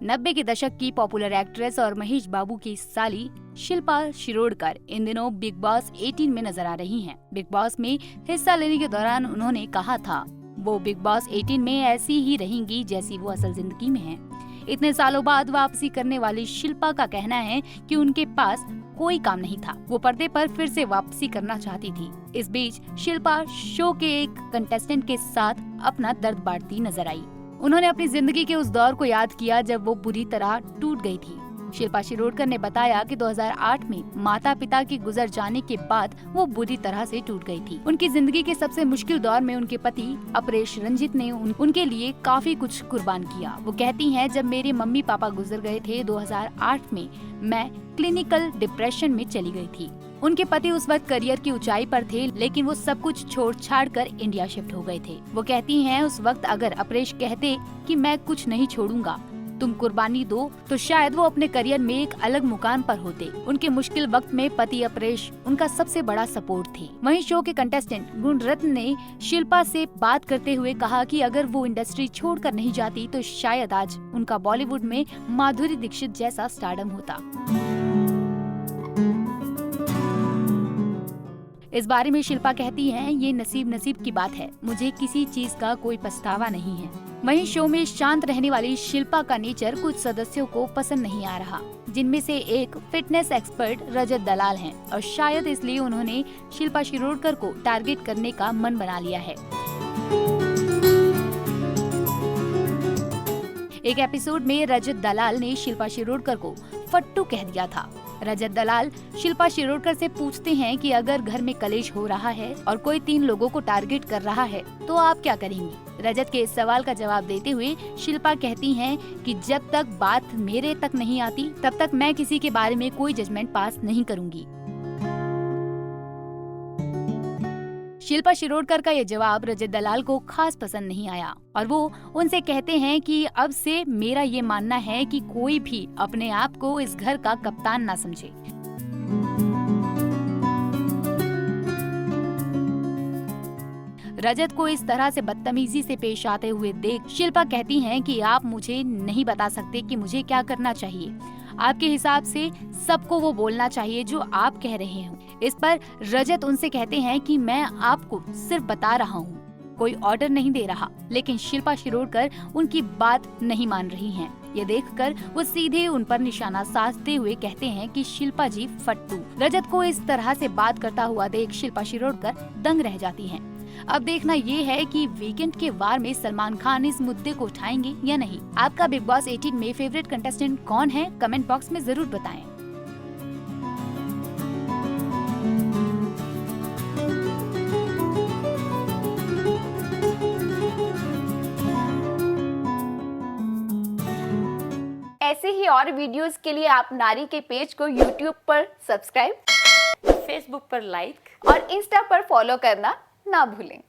90 के दशक की पॉपुलर एक्ट्रेस और महेश बाबू की साली शिल्पा शिरोडकर इन दिनों बिग बॉस 18 में नजर आ रही हैं। बिग बॉस में हिस्सा लेने के दौरान उन्होंने कहा था वो बिग बॉस 18 में ऐसी ही रहेंगी जैसी वो असल जिंदगी में हैं। इतने सालों बाद वापसी करने वाली शिल्पा का कहना है कि उनके पास कोई काम नहीं था, वो पर्दे पर फिर से वापसी करना चाहती थी। इस बीच शिल्पा शो के एक कंटेस्टेंट के साथ अपना दर्द बांटती नजर आई। उन्होंने अपनी जिंदगी के उस दौर को याद किया जब वो बुरी तरह टूट गई थी। शिल्पा शिरोडकर ने बताया कि 2008 में माता पिता के गुजर जाने के बाद वो बुरी तरह से टूट गई थी। उनकी जिंदगी के सबसे मुश्किल दौर में उनके पति अपरेश रंजित ने उनके लिए काफी कुछ कुर्बान किया। वो कहती हैं, जब मेरे मम्मी पापा गुजर गए थे 2008 में, मैं क्लिनिकल डिप्रेशन में चली गई थी। उनके पति उस वक्त करियर की ऊंचाई पर थे, लेकिन वो सब कुछ छोड़ छाड़ कर इंडिया शिफ्ट हो गए थे। वो कहती हैं, उस वक्त अगर अपरेश कहते कि मैं कुछ नहीं छोड़ूंगा, तुम कुर्बानी दो, तो शायद वो अपने करियर में एक अलग मुकाम पर होते। उनके मुश्किल वक्त में पति अपरेश उनका सबसे बड़ा सपोर्ट थे। वहीं शो के कंटेस्टेंट गुणरत्न ने शिल्पा से बात करते हुए कहा कि अगर वो इंडस्ट्री छोड़कर नहीं जाती तो शायद आज उनका बॉलीवुड में माधुरी दीक्षित जैसा स्टारडम होता। इस बारे में शिल्पा कहती हैं, ये नसीब की बात है, मुझे किसी चीज का कोई पछतावा नहीं है। वहीं शो में शांत रहने वाली शिल्पा का नेचर कुछ सदस्यों को पसंद नहीं आ रहा, जिनमें से एक फिटनेस एक्सपर्ट रजत दलाल हैं और शायद इसलिए उन्होंने शिल्पा शिरोडकर को टारगेट करने का मन बना लिया है। एक एपिसोड में रजत दलाल ने शिल्पा शिरोडकर को फट्टू कह दिया था। रजत दलाल शिल्पा शिरोडकर से पूछते हैं कि अगर घर में कलेश हो रहा है और कोई 3 लोगों को टारगेट कर रहा है तो आप क्या करेंगी? रजत के इस सवाल का जवाब देते हुए शिल्पा कहती हैं कि जब तक बात मेरे तक नहीं आती तब तक मैं किसी के बारे में कोई जजमेंट पास नहीं करूंगी। शिल्पा शिरोडकर का ये जवाब रजत दलाल को खास पसंद नहीं आया और वो उनसे कहते हैं कि अब से मेरा ये मानना है कि कोई भी अपने आप को इस घर का कप्तान ना समझे। रजत को इस तरह से बदतमीजी से पेश आते हुए देख शिल्पा कहती हैं कि आप मुझे नहीं बता सकते कि मुझे क्या करना चाहिए। आपके हिसाब से सबको वो बोलना चाहिए जो आप कह रहे हो। इस पर रजत उनसे कहते हैं कि मैं आपको सिर्फ बता रहा हूँ, कोई ऑर्डर नहीं दे रहा। लेकिन शिल्पा शिरोडकर उनकी बात नहीं मान रही हैं। ये देखकर वो सीधे उन पर निशाना साधते हुए कहते हैं कि शिल्पा जी फट्टू। रजत को इस तरह से बात करता हुआ देख शिल्पा शिरोडकर दंग रह जाती हैं। अब देखना ये है कि वीकेंड के वार में सलमान खान इस मुद्दे को उठाएंगे या नहीं। आपका बिग बॉस 18 में फेवरेट कंटेस्टेंट कौन है? कमेंट बॉक्स में जरूर बताएं। ऐसे ही और वीडियोस के लिए आप नारी के पेज को YouTube पर सब्सक्राइब, फेसबुक पर लाइक और इंस्टा पर फॉलो करना ना भूलें।